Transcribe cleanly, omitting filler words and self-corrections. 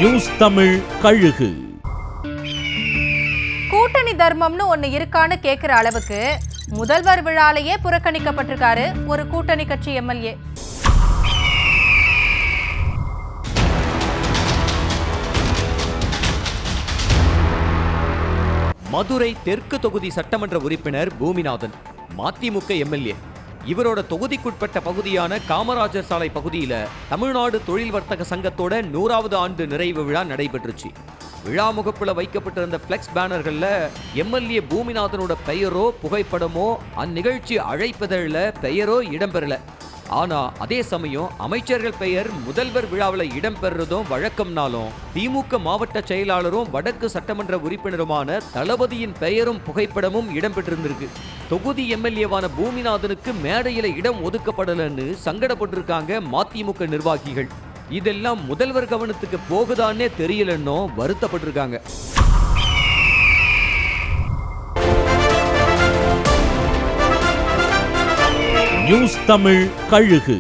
News Tamil கழுகு. கூட்டணி தர்மம்னு ஒண்ணு இருக்கான்னு கேட்கிற அளவுக்கு முதல்வர் விழாலேயே புறக்கணிக்கப்பட்டிருக்காரு ஒரு கூட்டணி கட்சி எம்எல்ஏ. மதுரை தெற்கு தொகுதி சட்டமன்ற உறுப்பினர் பூமிநாதன் மதிமுக எம்எல்ஏ. இவரோட தொகுதிக்குட்பட்ட பகுதியான காமராஜர் சாலை பகுதியில் தமிழ்நாடு தொழில் வர்த்தக சங்கத்தோட 100வது ஆண்டு நிறைவு விழா நடைபெற்றுச்சு. விழா முகப்புல வைக்கப்பட்டிருந்த பிளெக்ஸ் பேனர்கள்ல எம்எல்ஏ பூமிநாதனோட பெயரோ புகைப்படமோ அந்நிகழ்ச்சி அழைப்பதழில் பெயரோ இடம்பெறல. ஆனா அதே சமயம் அமைச்சர்கள் பெயர் முதல்வர் விழாவில் இடம்பெறதும் வழக்கம்னாலும் திமுக மாவட்ட செயலாளரும் வடக்கு சட்டமன்ற உறுப்பினருமான தளபதியின் பெயரும் புகைப்படமும் இடம்பெற்றிருந்திருக்கு. தொகுதி எம்எல்ஏவான பூமிநாதனுக்கு மேடையில இடம் ஒதுக்கப்படலன்னு சங்கடப்பட்டிருக்காங்க மதிமுக நிர்வாகிகள். இதெல்லாம் முதல்வர் கவனத்துக்கு போகுதான்னே தெரியலன்னு வருத்தப்பட்டிருக்காங்க. நியூஸ் தமிழ் கழுகு.